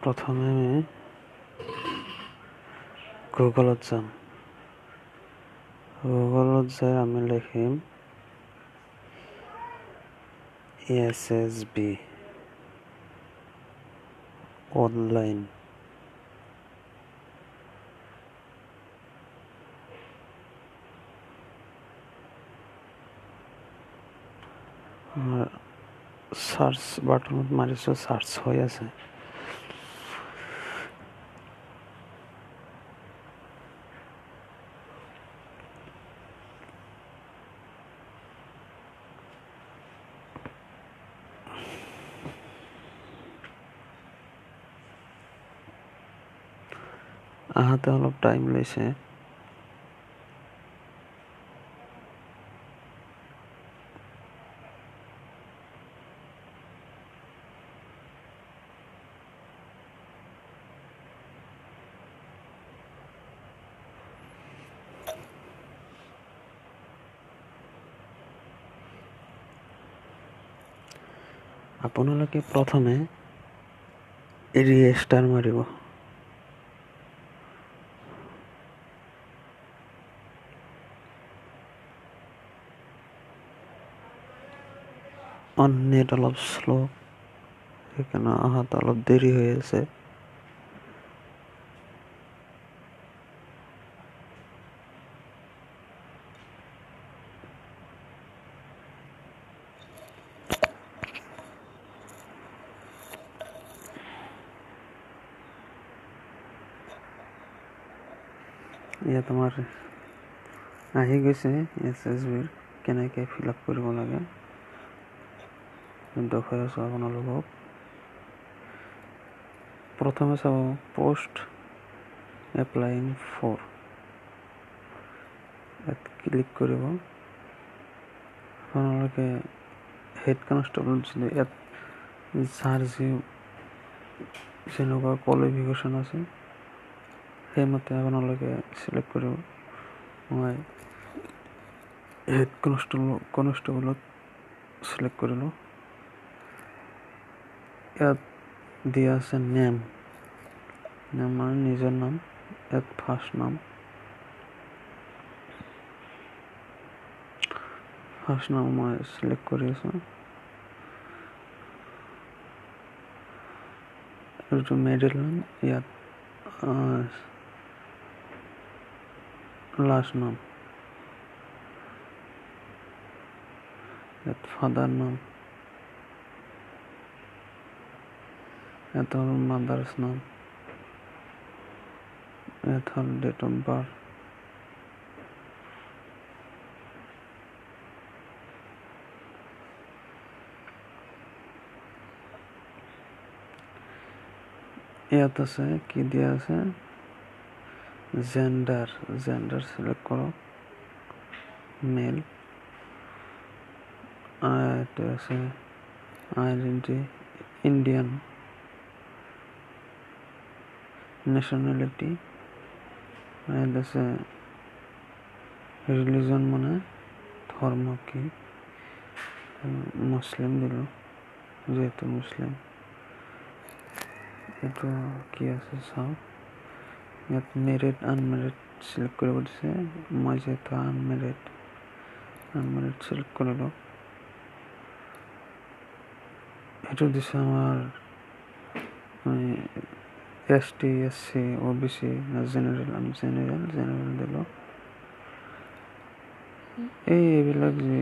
প্ৰথমে আমি গুগলত যাম। গুগলত যাই আমি লিখিম SSB অনলাইন। সাৰ্চ বাটনত মাৰিছোঁ, সাৰ্চ হৈ আছে। আহাতে অলপ টাইম লৈছে। আপোনালোকে প্ৰথমে ৰেজিষ্টাৰ মাৰিব। নেট অলপ শ্ল', সেইকাৰণে অহাত অলপ দেৰি হৈ আছে। ইয়াত আমাৰ আহি গৈছে SSBৰ কেনেকৈ ফিল আপ কৰিব লাগে দেখুৱাই আছোঁ আপোনালোকক। প্ৰথমে চাব পোষ্ট এপ্লাইং ফৰ, ইয়াত ক্লিক কৰিব। আপোনালোকে হেড কনষ্টেবল যদি ইয়াত যাৰ যেনেকুৱা কোৱালিফিকেশ্যন আছে সেইমতে আপোনালোকে চিলেক্ট কৰিব। মই হেড কনষ্টেবলত চিলেক্ট কৰিলোঁ। ইয়াত দিয়া আছে নেম মানে নিজৰ নাম। ইয়াত ফাৰ্ষ্ট নাম মই চিলেক্ট কৰি আছোঁ। এইটো মিডিল নাম, ইয়াত লাষ্ট নাম, ইয়াত ফাদাৰ নাম, ইয়াত হ'ল মাদাৰ্ছ নাম, ইয়াত হ'ল ডেট অফ বাৰ্থ, ইয়াত আছে কি দিয়া আছে জেণ্ডাৰ চিলেক্ট কৰক, মেল। এইটো আছে আইডেণ্টিটি ইণ্ডিয়ান, নেশ্যনেলিটি, ইয়াত আছে ৰিলিজন মানে ধৰ্ম কি, মুছলিম দিলোঁ যিহেতু মুছলিম। এইটো কি আছে চাওক, ইয়াত মেৰিড আনমেৰিড চিলেক্ট কৰিব দিছে। মই যিহেতু আনমেৰিড চিলেক্ট কৰিলোঁ। এইটো দিছে আমাৰ ST SC OBC না জেনেৰেল, আমি জেনেৰেল দিলোঁ। এইবিলাক যে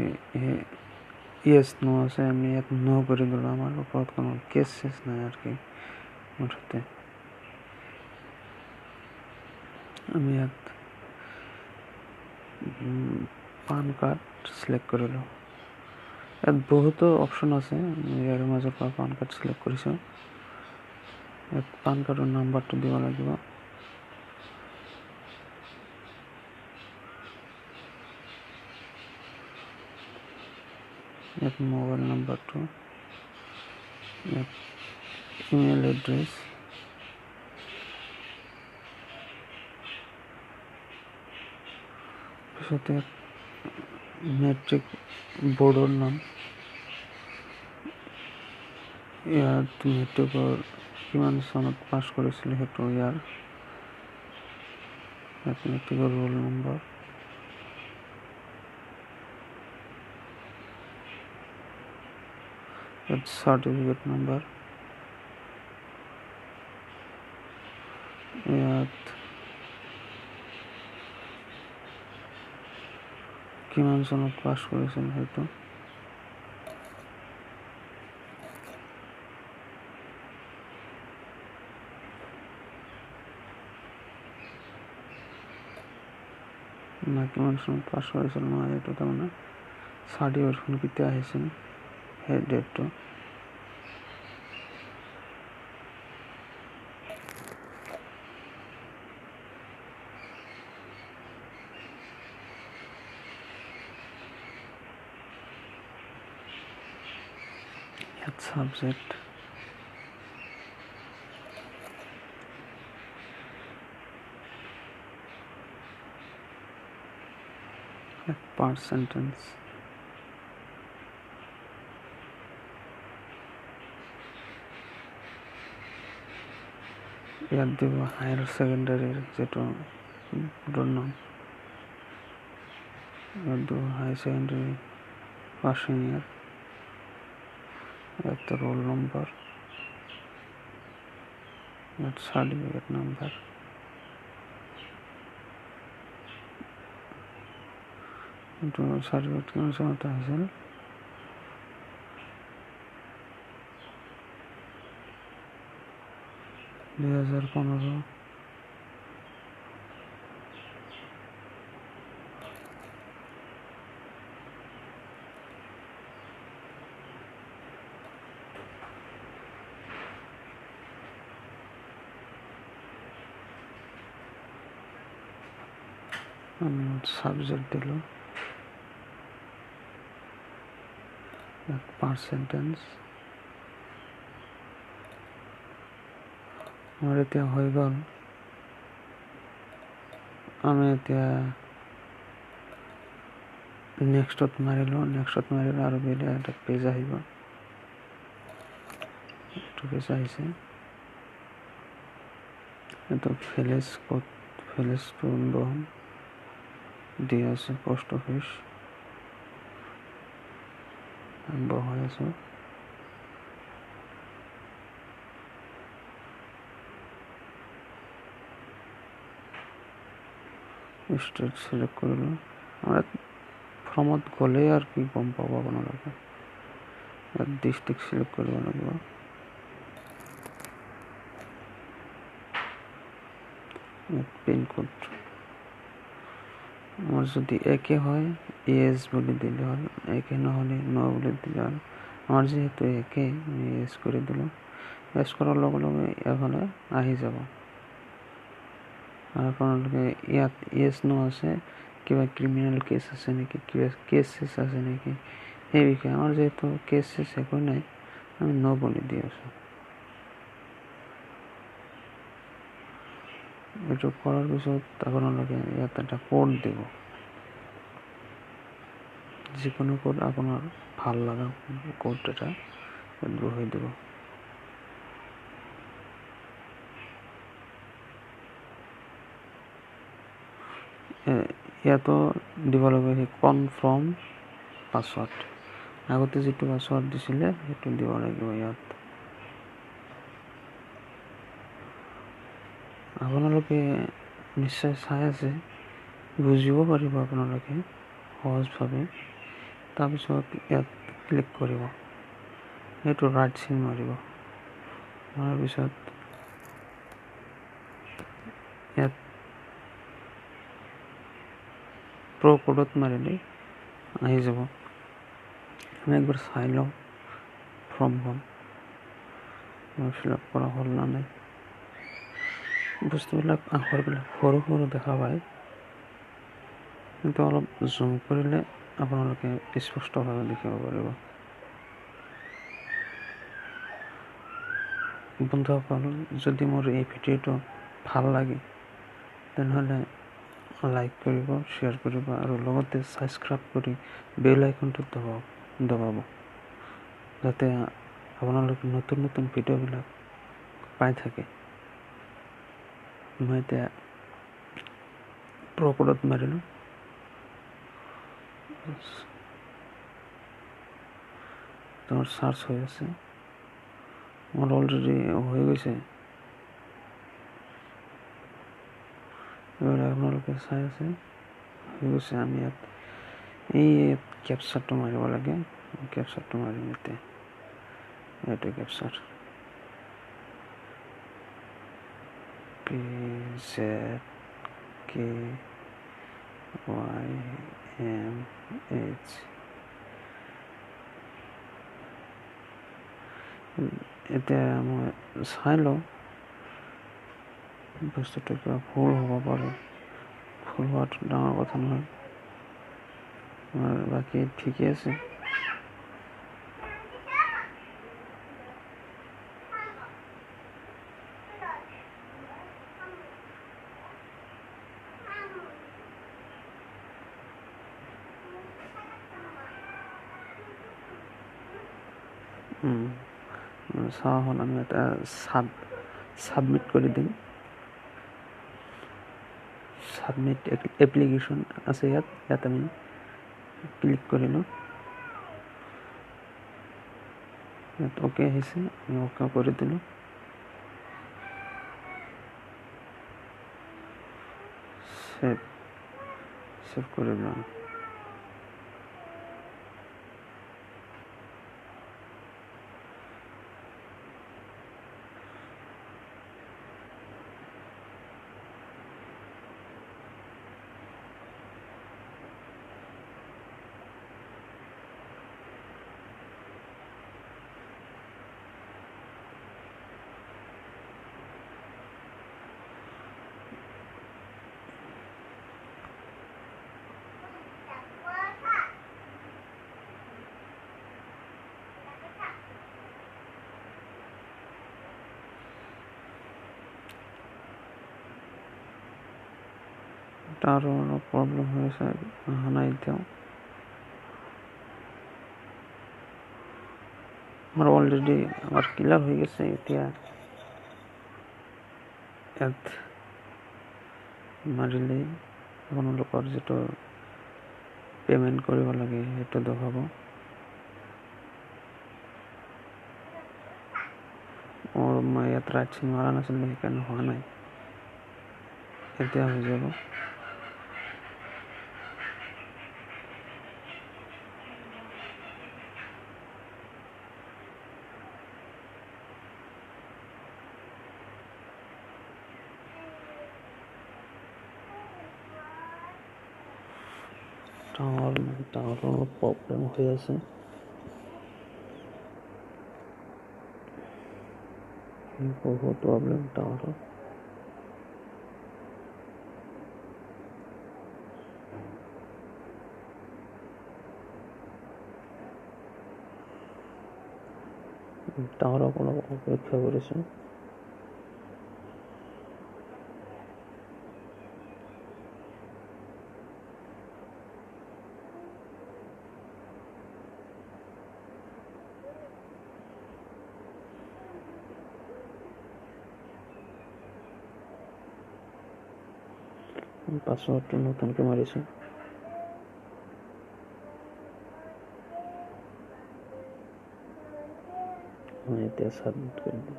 য়েছ নো আছে, আমি ইয়াত নো কৰি দিলোঁ। আমাৰ ওপৰত কোনো কেছ নাই আৰু কি। মুঠতে আমি ইয়াত পান কাৰ্ড চিলেক্ট কৰিলোঁ। ইয়াত বহুতো অপশ্যন আছে, ইয়াৰ মাজৰ পৰা পান কাৰ্ড চিলেক্ট কৰিছোঁ। ইয়াত পান কাৰ্ডৰ নাম্বাৰটো দিব লাগিব। ইয়াত মোবাইল নাম্বাৰটো, ইয়াত ইমেইল এড্ৰেছ, পিছতে মেট্ৰিক বৰ্ডৰ নাম, ইয়াত মেট্ৰিকৰ কিমান চনত পাছ কৰিছিলে সেইটো ইয়াত মেট্ৰিকৰ ৰোল নম্বৰ, ইয়াত চাৰ্টিফিকেট নম্বৰ, ইয়াত কিমান চনত পাছ কৰিছিল সেইটো, না কিমান চনত পাছ কৰিছিল নহয়, এইটো তাৰমানে চাৰ্টিফিকেটখন কেতিয়া আহিছিল সেই ডেটটো। ইয়াত সাবজেক্ট, part sentence, ইয়াত দিব হায়াৰ ছেকেণ্ডাৰীৰ যেটো নাম, ইয়াত দিব হায়াৰ ছেকেণ্ডাৰী পাছিং ইয়াৰ, ইয়াত ৰোল নম্বৰ, ইয়াত চাৰ্টিফিকেট নাম্বাৰ, এইটো চাৰ্টিফিকেট কিমান চনত আহিছিল, (2015) সাবজেক্ট দিলো, পাঁচ সেন্টেন্স। আমাৰ এতিয়া হৈ গ'ল, আমি এতিয়া নেক্সটত মাৰিলো আৰু বেলেগ এটা পেজ আহিব, এইটো পেজ আহিছে, এইটো ভিলেজ কোড, ভিলেজ দি আছে, পোষ্ট অফিস বহাই আছো, স্টেট সিলেক্ট কৰিলো। আমাৰ ফৰ্মত গ'লে আৰু কি গম পাব আপোনালোকে, ইয়াত ডিষ্ট্ৰিক্ট সিলেক্ট কৰিব লাগিব, পিনকোড আমার যদি একে হয় ইয়েস বলে দিলে হল, একে নহলে নো বলে দিলে হল। আমার যেহেতু একে আমি ইয়েস করে দিলাম, ইয়েস করার লগে লগে এখানে আহি যাব। আর আপোনালোকে ইয়াত ইয়েস নো আছে, কিবা ক্রিমিনাল কেস আছে নাকি, কিবা কেস আছে নাকি এই বিষয়ে। আমার যেহেতু কেস একো নাই, আমি নো বলে দিয়ে আছো। এইটো কৰাৰ পিছত আপোনালোকে ইয়াত এটা কোড দিব, যিকোনো কোড আপোনাৰ ভাল লগা কোড এটা ইয়াত বহাই দিব। ইয়াতো দিব লাগিব কনফাৰ্ম পাছৱৰ্ড, আগতে যিটো পাছৱৰ্ড দিছিলে সেইটো দিব লাগিব ইয়াত। আপোনালোকে নিশ্চয় চাই আছে, বুজিব পাৰিব আপোনালোকে সহজভাৱে। তাৰপিছত ইয়াত ক্লিক কৰিব, এইটো ৰাইট চিন মাৰিব, মাৰাৰ পিছত ইয়াত প্ৰ কোডত মাৰিলে আহি যাব। আমি একবাৰ চাই লওঁ ফৰ্মখন ফিল আপ কৰা হ'ল না নাই। বস্তুবিলাক আখৰবিলাক সৰু সৰু দেখা পায়, কিন্তু অলপ জুম কৰিলে আপোনালোকে স্পষ্টভাৱে দেখিব পাৰিব। বন্ধুসকল, যদি মোৰ এই ভিডিঅ'টো ভাল লাগে তেনেহ'লে লাইক কৰিব, শ্বেয়াৰ কৰিব আৰু লগতে ছাবস্ক্ৰাইব কৰি বেল আইকনটো দবাব, যাতে আপোনালোকে নতুন নতুন ভিডিঅ'বিলাক পাই থাকে। মই এতিয়া প্ৰকোডত মাৰিলোঁ, তোমাৰ চাৰ্চ হৈ আছে, মোৰ অলৰেডি হৈ গৈছে। এইবাৰ আপোনালোকে চাই আছে, হৈ গৈছে। আমি ইয়াত এই কেপচাৰটো মাৰিব লাগে, কেপচাৰটো মাৰিম এতিয়া। এইটো কেপচাৰ PZKYMH। এতিয়া মই চাই লওঁ বস্তুটো কিবা ভুল হ'ব পাৰে, ভুল হোৱাটো ডাঙৰ কথা নহয়, বাকী ঠিকে আছে। চাওঁ হ'ল, আমি এটা ছাবমিট কৰি দিম। ছাবমিট এপ্লিকেশ্যন আছে ইয়াত আমি ক্লিক কৰিলোঁ। ইয়াত অ'কে আহিছে, আমি অ'কে কৰি দিলোঁ। ছেভ কৰিলোঁ। তাৰো অলপ প্ৰব্লেম হৈ আছে, অহা নাই এতিয়াও। আমাৰ অলৰেডি ক্লিয়াৰ হৈ গৈছে। এতিয়া ইয়াত মাৰিলেই আপোনালোকৰ যিটো পে'মেণ্ট কৰিব লাগে সেইটো দেখাব। মই ইয়াত ৰাইট চিন মৰা নাছিলোঁ, সেইকাৰণে হোৱা নাই। এতিয়া হৈ যাব। টাৱাৰৰ অলপ প্ৰব্লেম হৈ আছে। বহুত প্ৰব্লেম টাৱাৰৰ। টাৱাৰক অলপ অপেক্ষা কৰিছোঁ। পাছৱৰ্ডটো নতুনকৈ মাৰিছোঁ। মই এতিয়া ছাবমিট কৰি দিম।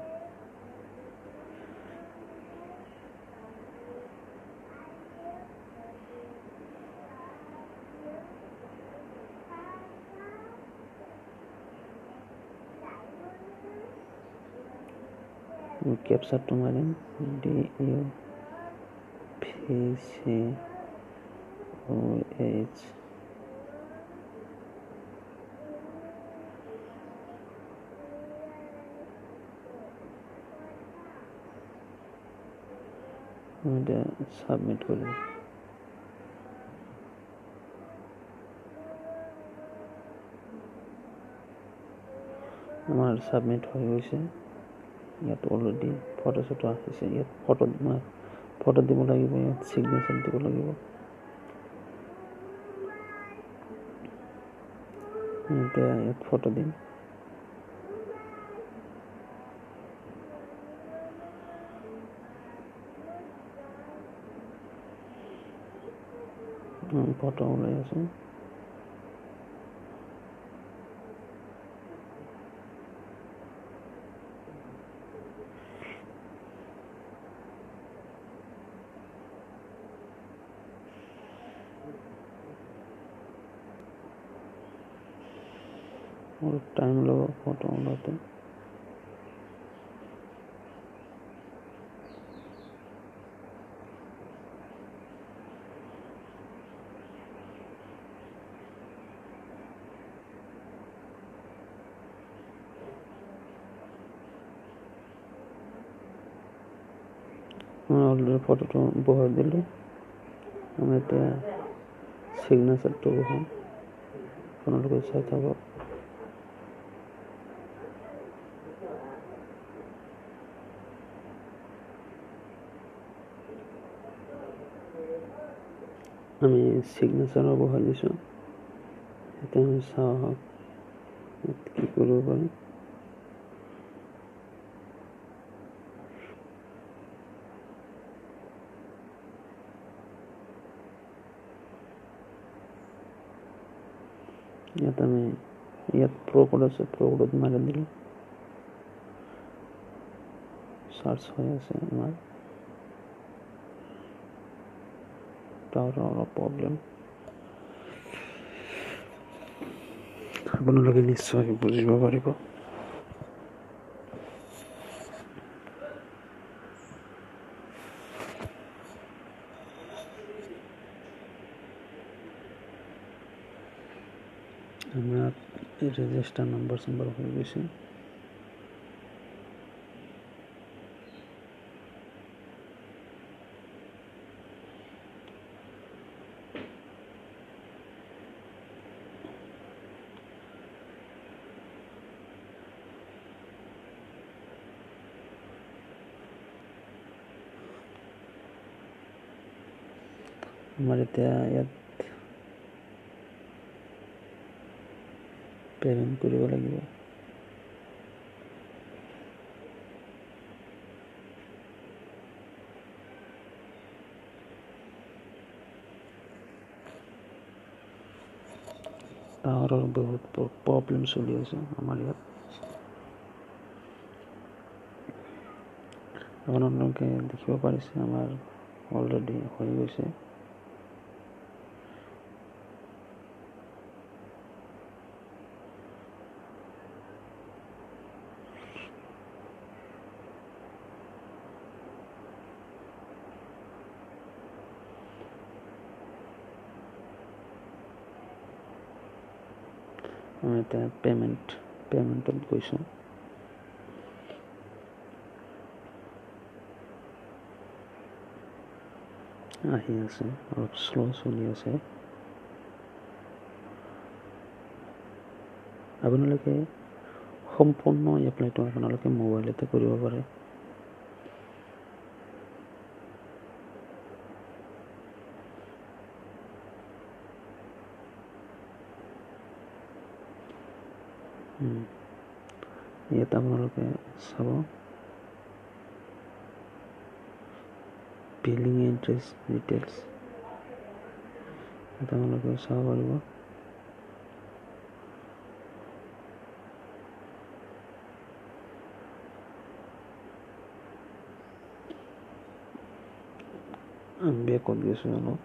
কেপচাৰটো মাৰিম, DUVCOH। এতিয়া ছাবমিট কৰিম। আমাৰ ছাবমিট হৈ গৈছে। ইয়াত অলৰেডি ফটো চটো আহিছে। ইয়াত ফটো দিব লাগিব, ইয়াত চিগনেচাৰ দিব লাগিব। এতিয়া ইয়াত ফটো দিম। ফটো ওলাই আছে। অলপ টাইম ল'ব ফটো ওলাওঁতে। মই অলৰেডি ফটোটো বহাই দিলোঁ। আমি এতিয়া চিগনেচাৰটো বহাম, আপোনালোকে চাই থাকক। আমি চিগনেচাৰো বহাই দিছোঁ। এতিয়া আমি চাওঁ আহক কি কৰিব পাৰি। ইয়াত প্ৰ' কোড আছে, প্ৰ' কোডত মাৰি দিলোঁ। চাৰ্চ হৈ আছে আমাৰ। টাৱাৰৰ অলপ প্ৰব্লেম, আপোনালোকে নিশ্চয় বুজিব পাৰিব। আমাৰ ৰেজিষ্টাৰ নম্বৰ হৈ গৈছে। আমাৰ এতিয়া ইয়াত পেমেণ্ট কৰিব লাগিব। টাৱাৰৰ বহুত প্ৰব্লেম চলি আছে আমাৰ ইয়াত। আপোনালোকে দেখিব পাৰিছে আমাৰ অলৰেডি হৈ গৈছে। আমি এতিয়া পেমেণ্টত গৈছোঁ। আহি আছে, অলপ শ্ল' চলি আছে। আপোনালোকে সম্পূৰ্ণ এপ্লাইটো আপোনালোকে মোবাইলতে কৰিব পাৰে। ইয়াত আপোনালোকে চাব, বিলিং এড্ৰেছ ডিটেইলছ, ইয়াত আপোনালোকে চাব পাৰিব। বেকত গৈছোঁ অলপ।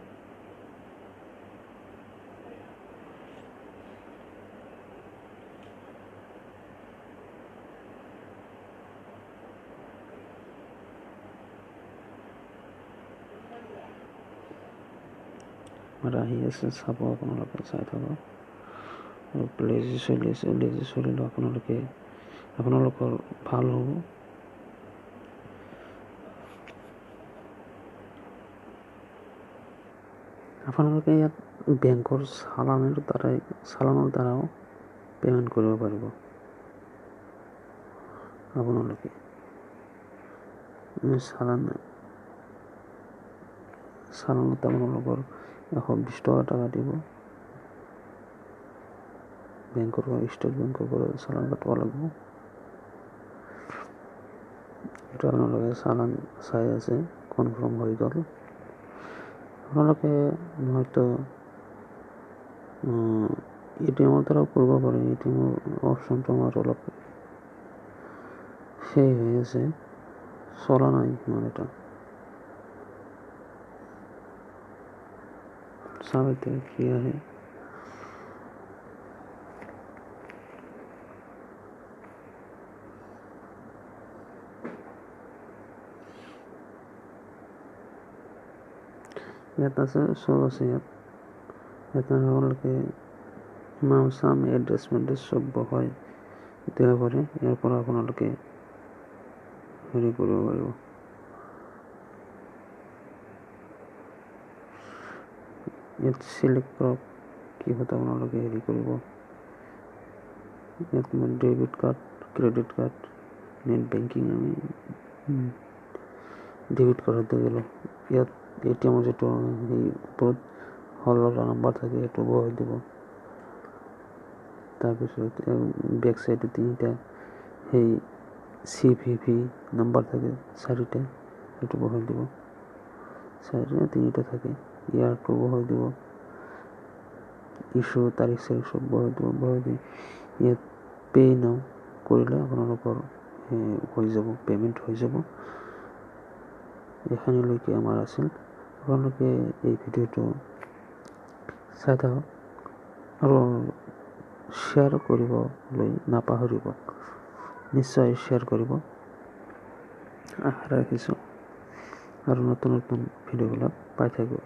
আহি আছে, চাব আপোনালোকে, চাই থাকক। লেজি চলি আছে, লেজি চলিলেও আপোনালোকৰ ভাল হ'ব। আপোনালোকে ইয়াত বেংকৰ চালানৰ দ্বাৰাও পেমেণ্ট কৰিব পাৰিব। আপোনালোকে চালানত আপোনালোকৰ 120 টকা দিব। ষ্টেট বেংকৰ পৰা চালান কাটিব লাগিব। এইটো আপোনালোকে চালান চাই আছে, কনফাৰ্ম হৈ গ'ল। আপোনালোকে হয়তো এটিএমৰ দ্বাৰাও কৰিব পাৰি। এটিএমৰ অপশ্যনটো আমাৰ অলপ সেই হৈ আছে, চলা নাই ইমান এটা। চাওঁ এতিয়া কি আহে। ইয়াত আছে, চব আছে ইয়াত আপোনালোকে নাম চাম এড্ৰেছ মেড্ৰেছ চব বহাই দিব পাৰে। ইয়াৰ পৰা আপোনালোকে হেৰি কৰিব পাৰিব। ইয়াত চিলেক্ট কৰক কিহত আপোনালোকে হেৰি কৰিব। ইয়াত মই debit card, credit card, net banking, আমি ডেবিট কাৰ্ডত গ'লোঁ। ইয়াত এটিএমৰ যিটো সেই ওপৰত হলৰ নাম্বাৰ থাকে সেইটো বহাই দিব। তাৰপিছত বেক চাইডে তিনিটা সেই CVV নাম্বাৰ থাকে 4টা, সেইটো বহাই দিব। 3টা থাকে, ইয়াৰটো বহাই দিব। ইছ্যু তাৰিখ চাৰিখ চব বহাই দিব। বহাই দি ইয়াত পে' নাও কৰিলে আপোনালোকৰ হৈ যাব, পে'মেণ্ট হৈ যাব। এইখিনিলৈকে আমাৰ আছিল। আপোনালোকে এই ভিডিঅ'টো চাই থাকক আৰু শ্বেয়াৰ কৰিবলৈ নাপাহৰিব। নিশ্চয় শ্বেয়াৰ কৰিব। আশা ৰাখিছোঁ আৰু নতুন নতুন ভিডিঅ'বিলাক পাই থাকিব।